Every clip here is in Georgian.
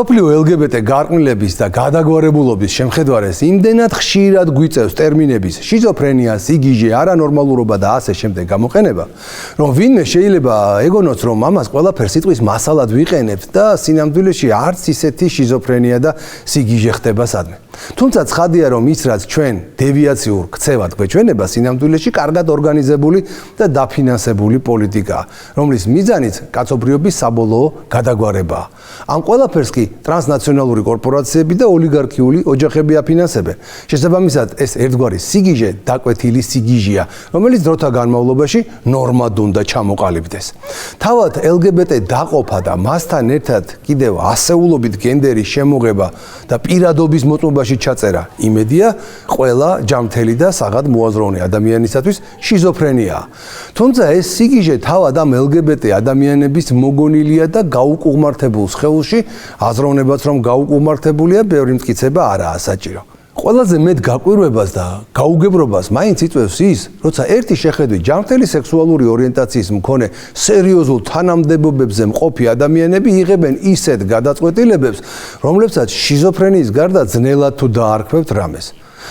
სოფლიო LGBT გარყვნილების და გადაგვარებულობის შემხედვარეს იმდენად ხშირად გვიწევს ტერმინების შიზოფრენია, სიგიჟე, არანორმალურობა და ასე შემდეგ გამოყენება, რომ ვინმე შეიძლება ეგონოს, რომ ამას ყველაფერს სიტყვის მასალად ვიყენებთ და სინამდვილეში არც ისეთი შიზოფრენია და სიგიჟე ხდება სადმე. თუმცა ცხადია, რომ ის რაც ჩვენ დევიაციურ ქცევად გვეჩვენება, სინამდვილეში კარგად ორგანიზებული და დაფინანსებული პოლიტიკაა, რომლის მიზანიც კაცობრიობის საბოლოო გადაგვარებაა. ამ ყველაფერს კი ტრანსნაციონალური კორპორაციები და ოლიგარქიული ოჯახები აფინანსებენ. შესაბამისად, ეს ერთგვარი სიგიჟე დაკვეთილი სიგიჟეა, რომელიც დროთა განმავლობაში ნორმად უნდა ჩამოყალიბდეს. თავად LGBT დაყოფა და მასთან ერთად კიდევ ასეულობით გენდერის შემოღება და პირადობის მოწმობაში ჩაწერა იმედია, ყველა ჯამთელი და საღად მოაზროვნე ადამიანისათვის შიზოფრენიაა. თუმცა ეს სიგიჟე თავად ამ LGBT ადამიანების მოგონილია და გაუკუღმართებულ სხეულში აზროვნებაც რომ გაუკუღმართებულია, ბევრი მტკიცება არაა საჭირო. ყველაზე მეტ გაკვირვებას და გაუგებრობას მაინც იწვევს ის, როცა ერთი შეხედვით ჯანმრთელი სექსუალური ორიენტაციის მქონე სერიოზულ თანამდებობებზე მყოფი ადამიანები იღებენ ისეთ გადაწყვეტილებებს, რომლებსაც შიზოფრენიის გარდა ძნელად თუ დაარქვევთ რამეს.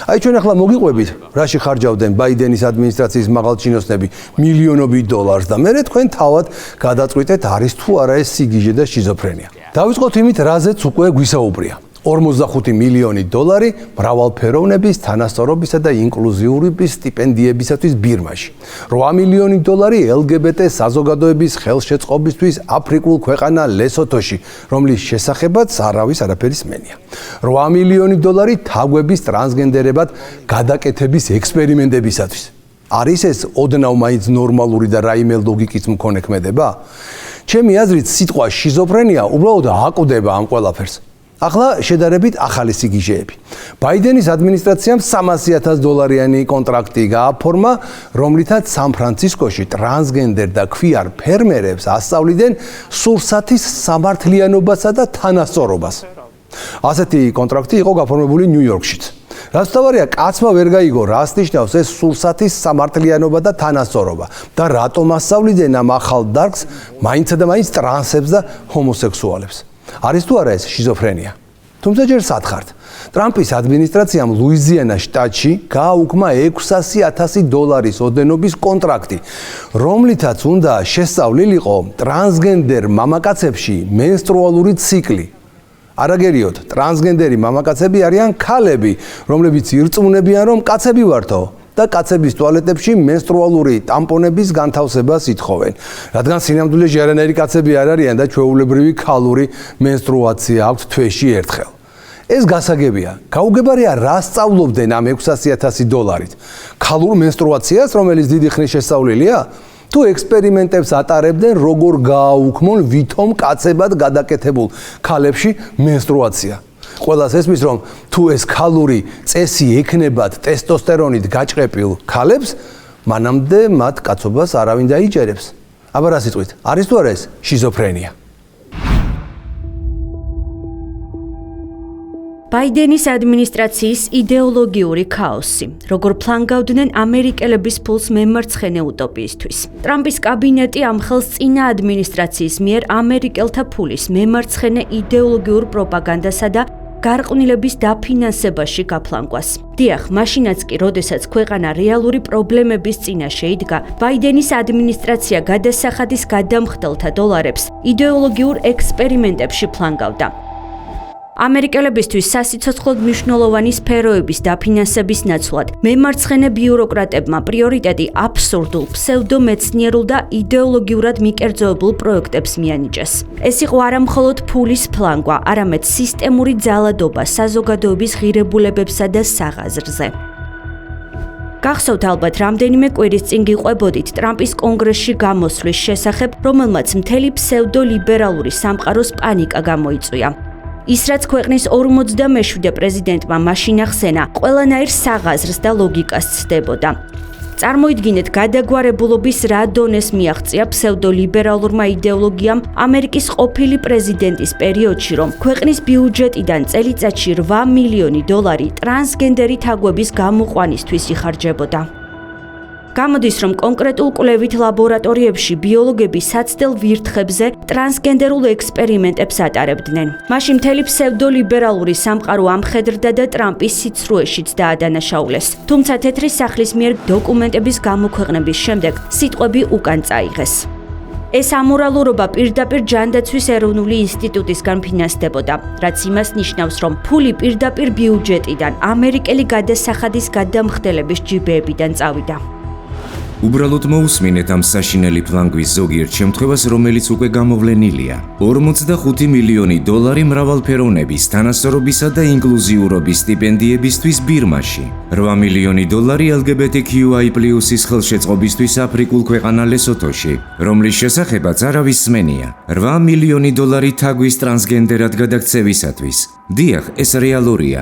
აი ჩვენ ახლა მოგიყვებით, რაში ხარჯავდნენ ბაიდენის ადმინისტრაციის მაღალჩინოსნები მილიონობით დოლარს და მერე თქვენ თავად გადაწყვიტეთ არის თუ არა ეს სიგიჟე და შიზოფრენია. დავიწყოთ იმით, რაზეც უკვე გვისაუბრია. 45 მილიონი დოლარი მრავალფეროვნების, თანასწორობისა და ინკლუზიური სტიპენდიებისათვის ბირმაში. 8 მილიონი დოლარი LGBT საზოგადოების ხელშეწყობისთვის აფრიკულ ქვეყანა ლესოთოში, რომლის შესახებაც არავის არაფერი სმენია. 8 მილიონი დოლარი თაგვების ტრანსგენდერებად გადაკეთების ექსპერიმენტებისათვის. არის ეს ოდნავ მაინც ნორმალური და რაიმე ლოგიკის მქონე ქმედება? ჩემი აზრით, სიტყვა შიზოფრენია უბრალოდ აკვდება ამ ყველაფერს. ახლა შედარებით ახალი სიგიჟეები. ბაიდენის ადმინისტრაციამ $300,000 კონტრაქტი გააფორმა, რომლითაც სან-ფრანცისკოში ტრანსგენდერ და ქვიარ ფერმერებს ასწავლიდან სურსათის სამართლიანობასა და თანასწორობას. ასეთი კონტრაქტი იყო გაფორმებული ნიუ-იორკშიც. რაც თავარია, კაცმა ვერ გაიგო, რას ნიშნავს ეს სურსათის სამართლიანობა და თანასწორობა და რატომ ასწავლიდან ამ ახალ დარგს მაინც და მაინც ტრანსებს და ჰომოსექსუალებს. არის თუ არა ეს შიზოფრენია? თუმცა ჯერ სათხართ. ტრამპის ადმინისტრაციამ ლუიზიანას შტატში გააუქმა $600,000 ოდენობის კონტრაქტი, რომლითაც უნდა შესწავლილიყო ტრანსგენდერ მამაკაცებში მენსტრუალური ციკლი. არაგერიოთ, ტრანსგენდერი მამაკაცები არიან ქალები, რომლებიც ირწმუნებიან, რომ კაცები ვართო და კაცების ტუალეტებში მენსტრუალური ტამპონების განთავსებას ითხოვენ, რადგან სინამდვილეში არანაირი კაცები არ არიან და ჩვეულებრივი ქალური მენსტრუაცია აქვთ თვეში ერთხელ. ეს გასაგებია. გაუგებარია, რა სწავლობდნენ ამ $600,000? ქალურ მენსტრუაციას, რომელიც დიდი ხნის შესწავლილია? თუ ექსპერიმენტებს ატარებდნენ, როგორ გააუქმონ ვითომ კაცებად გადაკეთებულ ქალებში მენსტრუაცია. ყველას ესმის, რომ თუ ეს ქალური წესი ექნებათ ტესტოსტერონით გაჭყეპილ ქალებს, მანამდე მათ კაცობას არავინ დაიჭერებს. აბა რა სიტყვით, არის თუ არა ეს შიზოფრენია? ბაიდენის ადმინისტრაციის იდეოლოგიური ქაოსი. როგორ ფლანგავდნენ ამერიკელების ფულს მემარცხენე უტოპიისთვის. ტრამპის კაბინეტი ამხელს წინა ადმინისტრაციის მიერ ამერიკელთა ფულის მემარცხენე იდეოლოგიურ პროპაგანდასა და გარყვნილების დაფინანსებაში გაფლანგვას. დიახ, მაშინაც კი, როდესაც ქვეყანა რეალური პრობლემების წინაშე იდგა, ბაიდენის ადმინისტრაცია გადასახადის გადამხდელთა დოლარებს იდეოლოგიურ ექსპერიმენტებში ფლანგავდა. ამერიკელებისთვის სასიცოცხლოდ მნიშვნელოვანი სფეროების დაფინანსების ნაცვლად მემარცხენე ბიუროკრატებმა პრიორიტეტი აბსურდულ, ფსევდომეცნიერულ და იდეოლოგიურად მიკერძოებულ პროექტებს მიანიჭეს. ეს იყო არა მხოლოდ ფულის ფლანგვა, არამედ სისტემური ძალადობა საზოგადოების ღირებულებებსა და საღაზრზე. გახსოვთ ალბათ, რამდენიმე კვირის წინ გიყვებოდით ტრამპის კონგრესში გამოსვლის შესახებ, რომელმაც მთელი ფსევდოლიბერალური სამყაროს პანიკა გამოიწვია. ის რაც ქვეყნის 47 პრეზიდენტმა მაშინ ახსენა, ყველანაირ საღაზრს და ლოგიკას ცდებოდა. წარმოიდგინეთ, გადაგვარებულობის რა დონეს მიაღწია ფსევდოლიბერალურმა იდეოლოგიამ ამერიკის ყოფილი პრეზიდენტის პერიოდში, რომ ქვეყნის ბიუჯეტიდან წელიწადში $8 მილიონი ტრანსგენდერი თაგვების გამოყვანისთვის იხარჯებოდა. გამოდის, რომ კონკრეტულ კვლევით ლაბორატორიებში ბიოლოგები საცდელ ვირთხებზე ტრანსგენდერულ ექსპერიმენტებს ატარებდნენ. მაშინ მთელი ფსევდოლიბერალური სამყარო ამხედრდა და ტრამპის სიცრუეშიც დაადანაშაულეს. თუმცა თეთრი სახლის მიერ დოკუმენტების გამოქვეყნების შემდეგ სიტყვები უკან წაიღეს. ეს ამორალურობა პირდაპირ ჯანდაცვის ეროვნული ინსტიტუტისგან ფინანსდებოდა, რაც იმას ნიშნავს, რომ ფული პირდაპირ ბიუჯეტიდან ამერიკელი გადასახადის გადამხდელების ჯიბეებიდან წავიდა. უბრალოდ მოусმინეთ ამ საშინელი ფლანგვის ზოგიერთ შემთხვევას, რომელიც უკვე გამოვლენილია. 45 მილიონი დოლარი მრავალფეროვნების, თანასწორობისა და ინკლუზიურობის სტიპენდიებისთვის ბირმაში, 8 მილიონი დოლარი LGBTQI+-ის ხელშეწყობისთვის აფრიკულ ქვეყანა ლესოთოში, რომლის შესახებაც არავის სმენია, 8 მილიონი დოლარი თაგვის ტრანსგენდერად გადაქცევისათვის. დიახ, ეს რეალურია.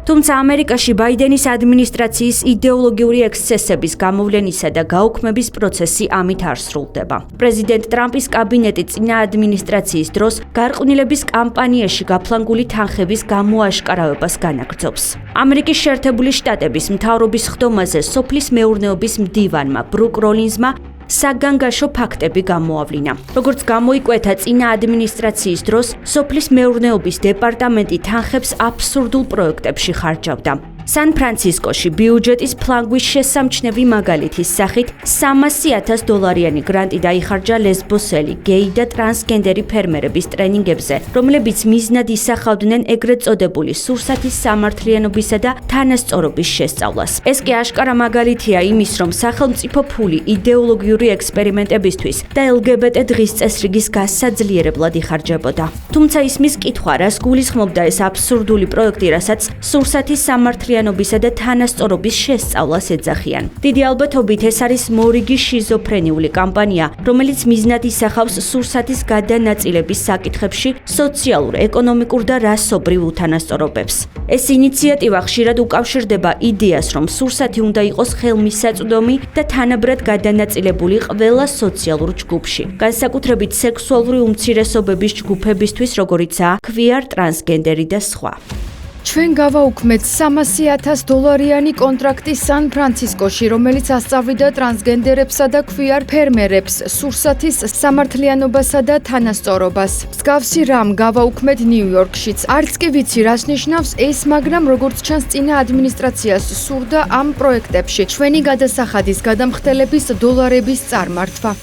თუმცა ამერიკაში ბაიდენის ადმინისტრაციის იდეოლოგიური ექსცესების გამოვლენისა და გაუქმების პროცესი ამით არ სრულდება. პრეზიდენტ ტრამპის კაბინეტი წინა ადმინისტრაციის დროს გარყვნილების კამპანიაში გაფლანგული თანხების გამოაშკარავებას განაგრძობს. ამერიკის შეერთებული შტატების მთავრობის ხდომაზე სოფლის მეურნეობის მდივანმა ბრუკ როლინზმა საგანგაშო ფაქტები გამოავლინა. როგორც გამოიკვეთა წინა ადმინისტრაციის დროს, სოფლის მეურნეობის დეპარტამენტი თანხებს აბსურდულ პროექტებში ხარჯავდა. სან-ფრანცისკოში ბიუჯეტის ფლანგვის შესამჩნევი მაგალითის სახით $300,000 გრანტი დაიხარჯა ლესბოსელი, გეი და ტრანსგენდერი ფერმერების ტრენინგებზე, რომლებიც მიზნად ისახავდნენ ეგრეთ წოდებული სურსათის სამართლიანობისა და თანასწორობის შესწავლას. ეს კი აშკარა მაგალითია იმის, რომ სახელმწიფო ფული იდეოლოგიური ექსპერიმენტებისთვის და LGBT დღის წესრიგის გასაძლიერებლად იხარჯებოდა. თუმცა ისმის კითხვა, რას გულისხმობდა ეს აბსურდული პროექტი, რასაც სურსათის სამართლიანობისა და თანასწორობის შესწავლას ეძახიან. დიდი ალბათობით ეს არის მორიგი შიზოფრენიული კამპანია, რომელიც მიზნად ისახავს სურსათის გადანაწილების საკითხებში სოციალურ, ეკონომიკურ და რასობრივ უთანასწორობებს. ეს ინიციატივა ხშირად უკავშირდება იდეას, რომ სურსათი უნდა იყოს ხელმისაწვდომი და თანაბრად გადანაწილებული ყველა სოციალურ ჯგუფში, განსაკუთრებით სექსუალური უმცირესობების ჯგუფებისთვის, როგორიცაა ქვიარ, ტრანსგენდერი და სხვა. ჩვენ გავაუქმეთ $300,000 კონტრაქტი სან-ფრანცისკოში, რომელიც ასწავლიდა ტრანსგენდერებსა და ქვიარ ფერმერებს სურსათის სამართლიანობასა და თანასწორობას. მსგავსი რამ გავაუქმეთ ნიუ-იორკშიც. არც კი ვიცი, რას ნიშნავს ეს, მაგრამ როგორც ჩანს, წინა ადმინისტრაციას სურდა ამ პროექტებში ჩვენი გადასახადის გადამხდელების დოლარების წარმართვა.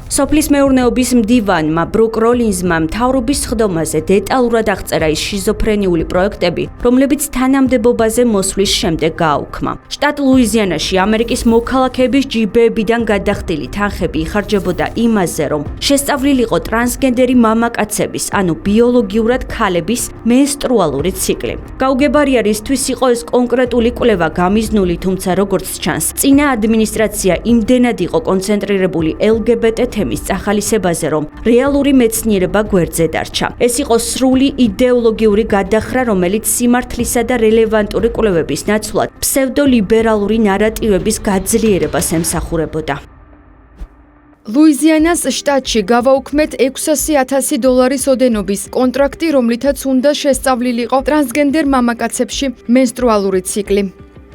სოფლის მეურნეობის მდივანმა ბრუკ როლინზმა მთავრობის ხდომაზე დეტალურად აღწერა ის შიზოფრენიული პროექტები, რომლებიც თანამდებობაზე მოსვლის შემდეგ გააუქმა. შტატ ლუიზიანაში ამერიკის მოქალაქეების ჯიბეებიდან გადახდილი თანხები იხარჯებოდა იმაზე, რომ შესწავლილიყო ტრანსგენდერი მამაკაცების, ანუ ბიოლოგიურად ქალების მენსტრუალური ციკლი. გაუგებარია რისთვის იყო ეს კონკრეტული კვლევა გამიზნული, თუმცა როგორც ჩანს, წინა ადმინისტრაცია იმდენად იყო კონცენტრირებული LGBT თემის წახალისებაზე, რომ რეალური მეცნიერება გვერდზე დარჩა. ეს იყო სრული იდეოლოგიური გადახრა, რომელიც სიმართლისა და რელევანტური კვლევების ნაცვლად ფსევდოლიბერალური ნარატივების გაძლიერებას ემსახურებოდა. ლუიზიანას შტატში გავაუქმეთ $600,000 ოდენობის კონტრაქტი, რომლითაც უნდა შესწავლილიყო ტრანსგენდერ მამაკაცებში მენსტრუალური ციკლი.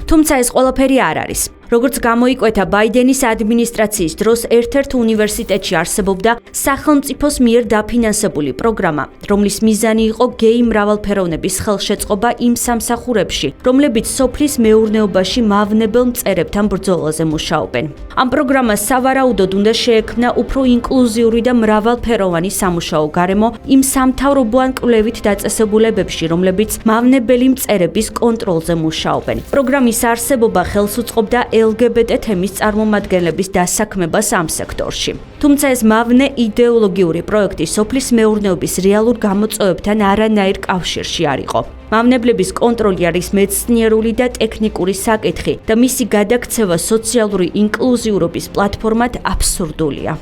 თუმცა ეს ყველაფერი არ არის. როგორც გამოიკვეთა ბაიდენის ადმინისტრაციის დროს ერთ-ერთ უნივერსიტეტში არსებობდა სახელმწიფოს მიერ დაფინანსებული პროგრამა, რომლის მიზანი იყო გეი მრავალფეროვნების ხელშეწყობა იმ სამსახურებში, რომლებიც სოფლის მეურნეობაში მავნებელ მწერებთან ბრძოლაზე მუშაობენ. ამ პროგრამას სავარაუდოდ უნდა შეექმნა უფრო ინკლუზიური და მრავალფეროვანი სამუშაო გარემო იმ სამთავრობო კვლევით დაწესებულებებში, რომლებიც მავნებელი მწერების კონტროლზე მუშაობენ. პროგრამის არსებობა ხელს უწყობდა LGBT თემის წარმომადგენლების დასაქმებას ამ სექტორში. თუმცა ეს მავნე იდეოლოგიური პროექტი სოფლის მეურნეობის რეალურ გამოწვევებთან არანაირ კავშირში არ იყო. მავნებლების კონტროლი არის მეცნიერული და ტექნიკური საკითხი და მისი გადაქცევა სოციალური ინკლუზიურობის პლატფორმად აბსურდულია.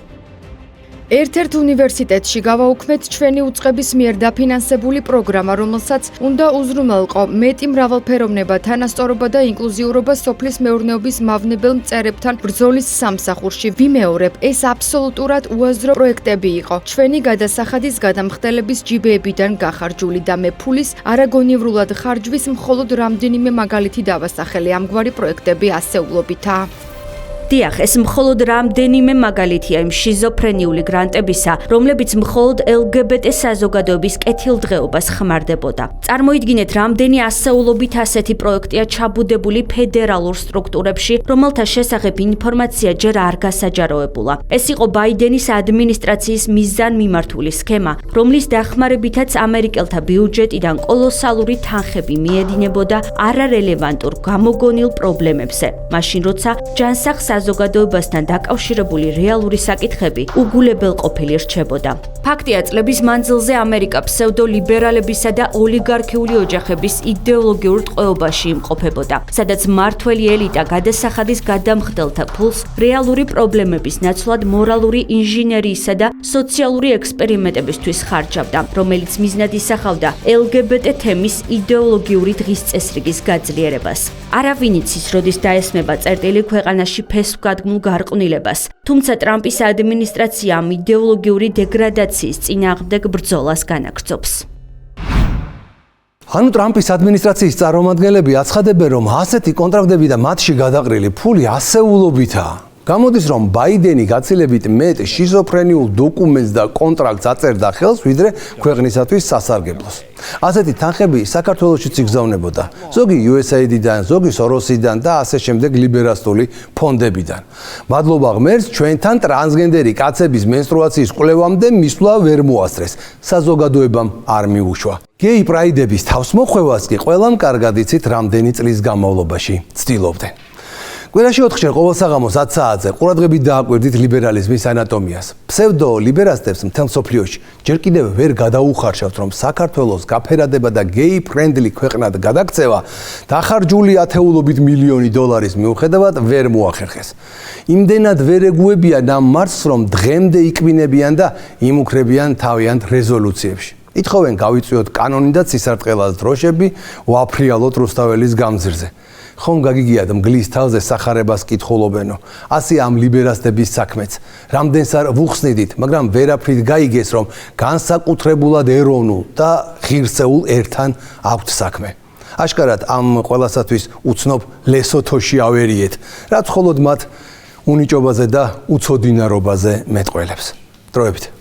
ერთ-ერთ უნივერსიტეტში გავაუქმეთ ჩვენი უწყების მიერ დაფინანსებული პროგრამა, რომელსაც უნდა უზრუნველყო მეტი მრავალფეროვნება, თანასწორობა და ინკლუზიურობა სოფლის მეურნეობის მავნებელ მწერებთან ბრძოლის სამსახურში. ვიმეორებ, ეს აბსოლუტურად უაზრო პროექტები იყო. ჩვენი გადასახადის გადამხდელების ჯიბეებიდან გახარჯული და მე ფულის არაგონივრულად ხარჯვის მხოლოდ რამდენიმე მაგალითი დავასახელე. ამგვარი პროექტები ასეულობითაა. დიახ, ეს მხოლოდ რამდენიმე მაგალითია იმ შიზოფრენიული გრანტებისა, რომლებიც მხოლოდ LGBT საზოგადოების კეთილდღეობას ხმარდებოდა. წარმოიდგინეთ, რამდენი ასეულობით ასეთი პროექტია ჩაბუდებული ფედერალურ სტრუქტურებში, რომელთა შესახებ ინფორმაცია ჯერ არ გასაჯაროებულა. ეს იყო ბაიდენის ადმინისტრაციის მიზანმიმართული სქემა, რომლის დახმარებითაც ამერიკელთა ბიუჯეტიდან კოლოსალური თანხები მიედინებოდა არარელევანტურ გამოგონილ პრობლემებზე. მაშინ როცა ჯანსაღ საზოგადოებასთან დაკავშირებული რეალური საკითხები უგულებელყოფილი რჩებოდა. ფაქტია, წლების მანძილზე ამერიკა ფსევდოლიბერალებისა და ოლიგარქიული ოჯახების იდეოლოგიურ ტყვეობაში იმყოფებოდა, სადაც მმართველი ელიტა გადასახადის გადამხდელთა ფულს რეალური პრობლემების ნაცვლად მორალური ინჟინერიისა და სოციალური ექსპერიმენტებისთვის ხარჯავდა, რომელიც მიზნად ისახავდა LGBT თემის იდეოლოგიური დღის წესრიგის გაძლიერებას. არავინ იცის, როდის დაესმება წერტილი ქვეყანაში ფესვგადგმულ გარყვნილებას, თუმცა ტრამპის ადმინისტრაცია ამ იდეოლოგიური დეგრადაციის წინააღმდეგ ბრძოლას განაგრძობს. ანუ ტრამპის ადმინისტრაციის წარმომადგენლები აცხადებენ, რომ ასეთი კონტრაქტები და მათში გადაყრილი ფული ასეულობითაა. გამოდის, რომ ბაიდენი გაცილებით მეტ შიზოფრენიულ დოკუმენტს და კონტრაქტს აწერდა ხელს, ვიდრე ქვეყნისათვის სასარგებლოს. ასეთი თანხები საქართველოშიც იგზავნებოდა, ზოგი USAID-დან, ზოგი Sorosიდან და ასე შემდეგ ლიბერალური ფონდებიდან. მადლობა ღმერთს, ჩვენთან ტრანსგენდერი კაცების მენსტრუაციის კვლევამდე მისვლა ვერ მოასწრეს, საზოგადოებამ არ მიუშვა. გეი პრაიდების თავსმოხვევას კი ყველამ კარგად იცით, რამდენი წლის განმავლობაში ცდილობდნენ. Ყველაში 4-ჯერ ყოველ საღამოს 10 საათზე ყურადღებით დააკვირდით ლიბერალიზმის ანატომიას. ფსევდოლიბერალებს მთელ მსოფლიოში ჯერ კიდევ ვერ გადაუხარშავთ, რომ საქართველოს გაფერადება და გეი ფრენდლი ქვეყნად გადაქცევა დახარჯული ათეულობით მილიონი დოლარის მიუხედავად ვერ მოახერხეს. იმდენად ვერ ეგუებიან ამ მარცხს, რომ დღემდე იკბინებიან და იმუქრებიან თავიანთ რეზოლუციებში. ითხოვენ გავიწვიოთ კანონი და ცისარტყელას დროშები, ვაფრიალოთ რუსთაველის გამზირზე. ხომ გაგიგიათ მგლის თავზე სახარებას კითხულობენო. ასე ამ ლიბერალების საქმეც. რამდენს არ ვუხსნიდით, მაგრამ ვერაფრით გაიგეს, რომ განსაკუთრებულად ეროვნულ და ღირსეულ ერთან აქვთ საქმე. აშკარად ამ ყველასათვის უცნობ ლესოთოში ავერიეთ, რაც მხოლოდ მათ უნიჭობაზე და უცოდინარობაზე მეტყველებს. დროებით.